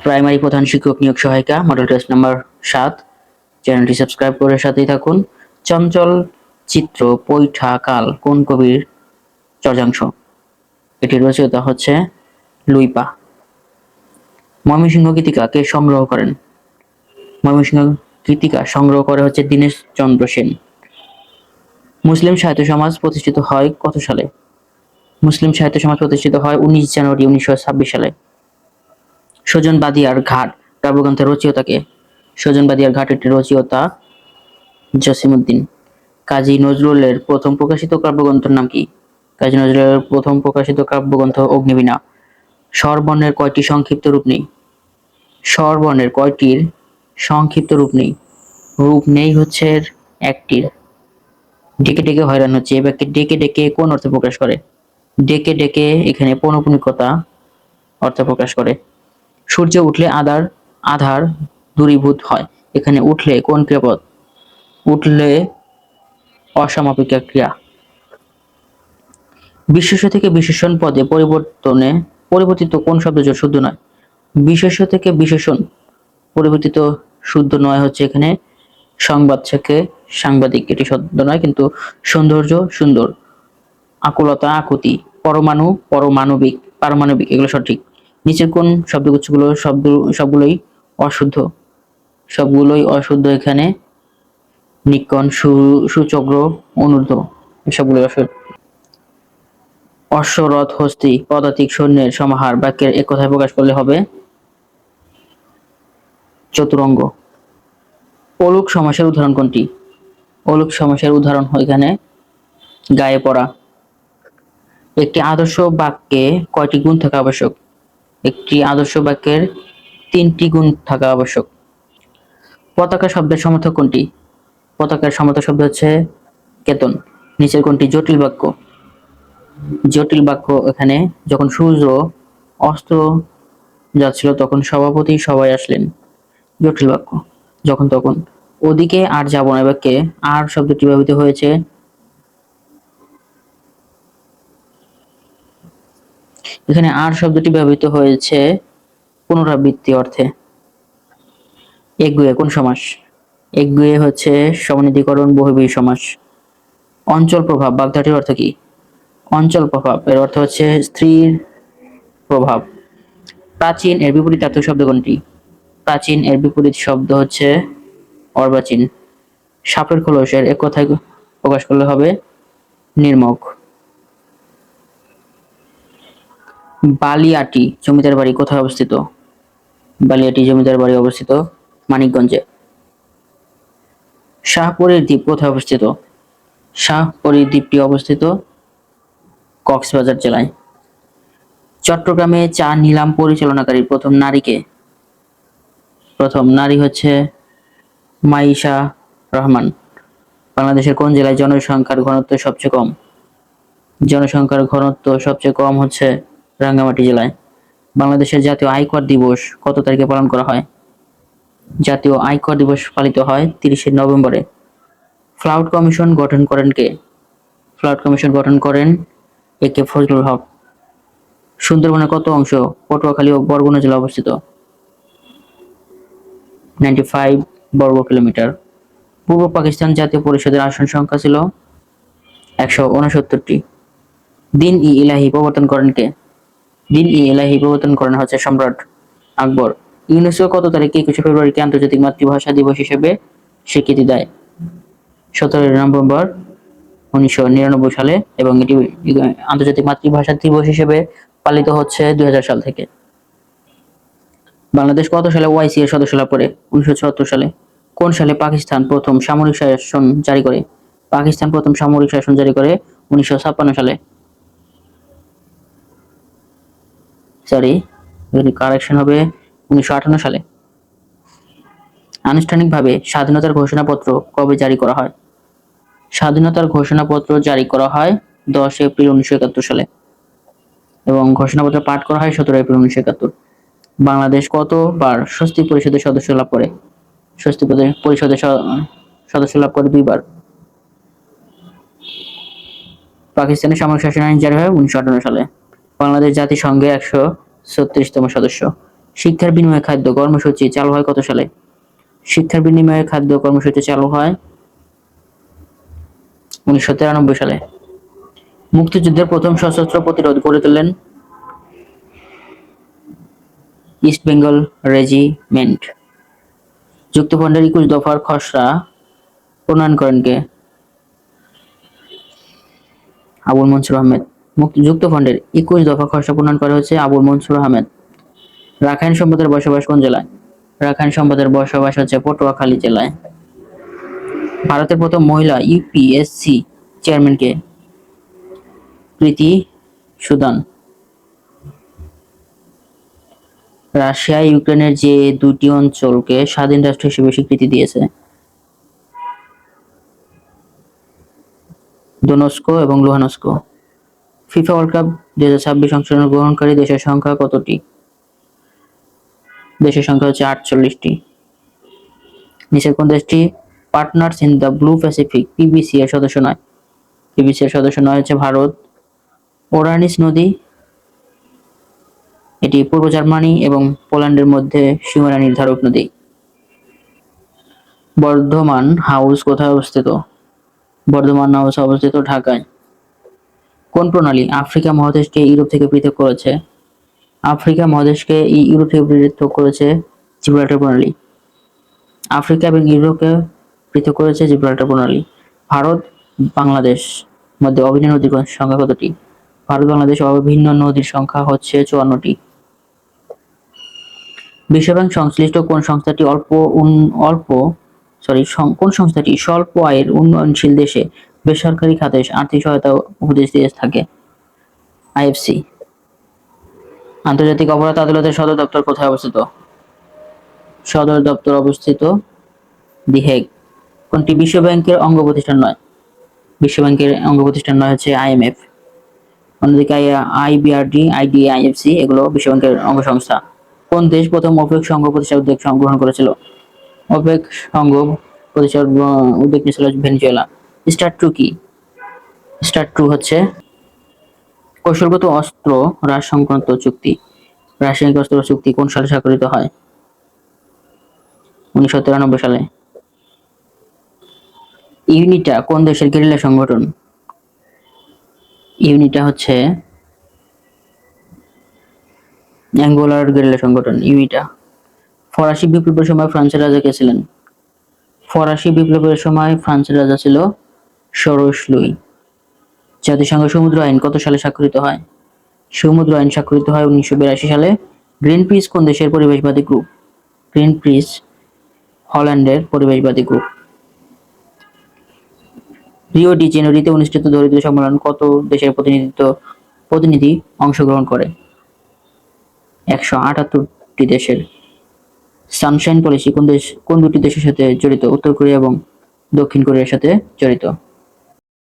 Primary প্রধান শিক্ষক নিয়োগ সহায়িকা মডেল টেস্ট নাম্বার 7। চ্যানেলটি সাবস্ক্রাইব করে সাথেই থাকুন। চঞ্চল চিত্র পৈঠা কাল কোন কবির চর্যাংশ? এটির রচয়িতা হচ্ছে লুইপা। ময়মনসিংহ গীতিকা কে সংগ্রহ করেন? ময়মনসিংহ গীতিকা সংগ্রহ করে হচ্ছে দীনেশ চন্দ্র সেন। মুসলিম সাহিত্য সমাজ প্রতিষ্ঠিত হয় কত সালে? মুসলিম সাহিত্য সমাজ প্রতিষ্ঠিত হয় 19 জানুয়ারি 1926 সালে। সুজন বাদিয়ার ঘাট কাব্যগ্রন্থের রচয়িতা কে? সুজন বাদিয়ার ঘাট এটির রচয়িতা জসিমউদ্দিন। কাজী নজরুলের প্রথম প্রকাশিত কাব্যগ্রন্থের নাম কি? কাজী নজরুলের প্রথম প্রকাশিত কাব্যগ্রন্থ অগ্নিবীণা। স্বরবর্ণের কয়টি সংক্ষিপ্ত রূপ নেই? স্বরবর্ণের কয়টির সংক্ষিপ্ত রূপ নেই? রূপ নেই হচ্ছে একটির। ডেকে ডেকে হয়রান হচ্ছে, এ বাক্যে ডেকে ডেকে কোন অর্থে প্রকাশ করে? ডেকে ডেকে এখানে পৌনঃপুনিকতা অর্থ প্রকাশ করে। সূর্য উঠলে আধার দূরীভূত হয়, এখানে উঠলে কোন ক্রিয়াপদ? উঠলে অসমাপিকা ক্রিয়া। বিশেষ্য থেকে বিশেষণ পদে পরিবর্তিত কোন শব্দজোড় শুদ্ধ নয়? বিশেষ্য থেকে বিশেষণ পরিবর্তিত শুদ্ধ নয় হচ্ছে এখানে সংবাদ থেকে সাংবাদিক, এটি শুদ্ধ নয়, কিন্তু সৌন্দর্য সুন্দর, আকুলতা আকুতি, পরমাণু পরমাণবিক, পারমাণবিক এগুলো সঠিক। নিচের কোন শব্দগুচ্ছগুলো সবগুলোই অশুদ্ধ? সবগুলোই অশুদ্ধ এখানে নিকন সুচগ্র অনূর্ধ্ব সবগুলোই অশুদ্ধ। অশ্ব রথ হস্তি পদাতিক সৈন্যের সমাহার বাক্যের এক কথায় প্রকাশ করলে হবে চতুরঙ্গ। অলুক সমাসের উদাহরণ কোনটি? অলুক সমাসের উদাহরণ এখানে গায়ে পড়া। একটি আদর্শ বাক্যে কয়টি গুণ থাকা আবশ্যক? একটি আদর্শ বাক্যের 3টি গুণ থাকা আবশ্যক। পতাকা শব্দের সমর্থক কোনটি? পতাকার সমর্থক শব্দ হচ্ছে কেতন। নিচের কোনটি জটিল বাক্য? জটিল বাক্য এখানে যখন সূর্য অস্ত যাচ্ছিল তখন সভাপতি সবাই আসলেন, জটিল বাক্য। যখন তখন। ওদিকে আর যাব না বাক্যে আর শব্দটি ব্যবহৃত হয়েছে এখানে আর শব্দটি ব্যবহৃত হয়েছে পুনরাবৃত্তি অর্থে। একগুঁয়ে কোন সমাস? একগুঁয়ে হচ্ছে সমনিধিকরণ বহুব্রীহি সমাস। অঞ্চল প্রভাব বাগধাটির অর্থ কি? অঞ্চল প্রভাব এর অর্থ হচ্ছে স্ত্রীর প্রভাব। প্রাচীন এর বিপরীতার্থক শব্দ কোনটি? প্রাচীন এর বিপরীত শব্দ হচ্ছে অর্বাচীন। সাপের খোলস এর এক কথায় প্রকাশ করলে হবে নির্মক। বালিয়াটি জমিদার বাড়ি কোথায় অবস্থিত? বালিয়াটি জমিদার বাড়ি অবস্থিত মানিকগঞ্জে। শাহপরীর দ্বীপ কোথায় অবস্থিত? শাহপরীর দ্বীপটি অবস্থিত কক্সবাজার জেলায়। চট্টগ্রামে চা নিলাম পরিচালনাকারী প্রথম নারী কে? প্রথম নারী হচ্ছে মাইশা রহমান। বাংলাদেশের কোন জেলায় জনসংখ্যার ঘনত্ব সবচেয়ে কম? জনসংখ্যার ঘনত্ব সবচেয়ে কম হচ্ছে রাঙ্গামাটি জেলায়। বাংলাদেশের জাতীয় আয়কর দিবস কত তারিখে পালন করা হয়? জাতীয় আয়কর দিবস পালিত হয় 30শে নভেম্বরে। ফ্লাউড কমিশন গঠন করেন কে? ফ্লাউড কমিশন গঠন করেন এ.কে ফজলুল হক। সুন্দরবনের কত অংশ পটুয়াখালী ও বরগুনা জেলা অবস্থিত? 95 বর্গ কিলোমিটার। পূর্ব পাকিস্তান জাতীয় পরিষদের আসন সংখ্যা ছিল 169টি। দিন-ই-ইলাহি প্রবর্তন করেন কে? দিন-ই-ইলাহি প্রবর্তন করেন হচ্ছে সম্রাট আকবর। ইউনেস্কো কত তারিখে 21শে ফেব্রুয়ারিকে আন্তর্জাতিক মাতৃভাষা দিবস হিসেবে স্বীকৃতি দেয়? 17 নভেম্বর 1999 সালে, এবং এটি আন্তর্জাতিক মাতৃভাষা দিবস হিসেবে পালিত হচ্ছে 2000 সাল থেকে। বাংলাদেশ কত সালে ওআইসি এর সদস্য লাভ করে? 1974 সালে। কোন সালে পাকিস্তান প্রথম সামরিক শাসন জারি করে? পাকিস্তান প্রথম সামরিক শাসন জারি করে 1956 সালে। সরি, কারেকশন হবে 1958 সালে। আনুষ্ঠানিকভাবে স্বাধীনতার ঘোষণাপত্র কবে জারি করা হয়? স্বাধীনতার ঘোষণাপত্র জারি করা হয় 10 এপ্রিল 1971 সালে, এবং ঘোষণাপত্র পাঠ করা হয় 17 এপ্রিল 1971। বাংলাদেশ কতবার স্বস্তি পরিষদের সদস্য লাভ করে? স্বস্তি পরিষদের সদস্য লাভ করে 2বার। পাকিস্তানের সামরিক শাসন আইন জারি হয় 1958 সালে। বাংলাদেশ জাতিসংঘের 136তম সদস্য। শিক্ষার বিনিময়ে খাদ্য কর্মসূচি চালু হয় কত সালে? শিক্ষার বিনিময়ে খাদ্য কর্মসূচি চালু হয় 1993 সালে। মুক্তিযুদ্ধের প্রথম সশস্ত্র প্রতিরোধ গড়ে তোলেন ইস্ট বেঙ্গল রেজিমেন্ট। যুক্তফ্রন্টের 21 দফার খসড়া প্রণয়ন করেন কে? আবুল মনসুর আহমেদ। যুক্তফ্রন্টের 21 দফা খসড়া প্রণয়ন করা হচ্ছে আবুল মনসুর আহমেদ। রাখাইন সম্প্রদায়ের বসবাস কোন জেলায়? রাখাইন সম্প্রদায়ের বসবাস হচ্ছে পটুয়াখালী জেলায়। ভারতের প্রথম মহিলা ইউপিএসসি চেয়ারম্যান কে? প্রীতি সুদান। রাশিয়া ইউক্রেনের যে দুটি অঞ্চলকে স্বাধীন রাষ্ট্র হিসেবে স্বীকৃতি দিয়েছে? দোনেৎস্ক এবং লুহানস্ক। ফিফা ওয়ার্ল্ড কাপ 2026 অংশগ্রহণকারী দেশের সংখ্যা কতটি? দেশের সংখ্যা হচ্ছে 48টি। নিচের কোন দেশটি partners in the blue Pacific PVC এর সদস্য নয়? পিবিসি এর সদস্য নয় হচ্ছে ভারত। ওরানিস নদী, এটি পূর্ব জার্মানি এবং পোল্যান্ডের মধ্যে সীমানা নির্ধারক নদী। বর্ধমান হাউস কোথায় অবস্থিত? বর্ধমান হাউস অবস্থিত ঢাকায়। কোন প্রণালী আফ্রিকা মহাদেশকে ইউরোপ থেকে পৃথক করেছে? আফ্রিকা মহাদেশকে ইউরোপ থেকে পৃথক করেছে জিব্রাল্টার প্রণালী। আফ্রিকা এবং ইউরোপকে পৃথক করেছে জিব্রাল্টার প্রণালী। ভারত বাংলাদেশ মধ্যে অভিন্ন নদীর সংখ্যা কতটি? ভারত বাংলাদেশ অভিন্ন নদীর সংখ্যা হচ্ছে 54টি। বিশ্বব্যাংক সংশ্লিষ্ট কোন সংস্থাটি কোন সংস্থাটি স্বল্প আয়ের উন্নয়নশীল দেশে বেসরকারি খাতে আর্থিক সহায়তা উপদেশ দিয়ে থাকে? আইএফসি। আন্তর্জাতিক অপরাধ আদালতের সদর দপ্তর কোথায় অবস্থিত? সদর দপ্তর অবস্থিত দি হেগ। কোনটি বিশ্ব ব্যাংকের অঙ্গ প্রতিষ্ঠান নয়? বিশ্ব ব্যাংকের অঙ্গ প্রতিষ্ঠান নয় হচ্ছে আইএমএফ। অন্যদিকে আইবিআরডি, আইডিএ, আইএফসি এগুলো বিশ্ব ব্যাংকের অঙ্গ সংস্থা। কোন দেশ প্রথম ওপেক সংঘ প্রতিষ্ঠার উদ্যোগ গ্রহণ করেছিল? ওপেক সংঘ প্রতিষ্ঠার উদ্যোগ নিয়েছিল ভেনেজুয়েলা। স্টার্ট টু কি? স্টার্ট টু হচ্ছে কৌশলগত অস্ত্র হ্রাস সংক্রান্ত চুক্তি। রাসায়নিক অস্ত্র চুক্তি কোন সালে স্বাক্ষরিত হয়? 1993 সালে। ইউনিটা কোন দেশের গেরিলা সংগঠন? ইউনিটা হচ্ছে অ্যাঙ্গোলার গেরিলা সংগঠন ইউনিটা। ফরাসি বিপ্লবের সময় ফ্রান্সের রাজা কে ছিলেন? ফরাসি বিপ্লবের সময় ফ্রান্সের রাজা ছিল ষোড়শ লুই। জাতিসংঘ সমুদ্র আইন কত সালে স্বাক্ষরিত হয়? সমুদ্র আইন স্বাক্ষরিত হয় 1982 সালে। গ্রিন পিস কোন দেশের পরিবেশবাদী গ্রুপ? গ্রিন পিস হল্যান্ডের পরিবেশবাদী গ্রুপ। রিও ডি জেনেরিওতে অনুষ্ঠিত দরিদ্র সম্মেলন কত দেশের প্রতিনিধি অংশগ্রহণ করে? 178টি দেশের। সানশাইন পলিসি কোন দুটি দেশের সাথে জড়িত? উত্তর কোরিয়া এবং দক্ষিণ কোরিয়ার সাথে জড়িত।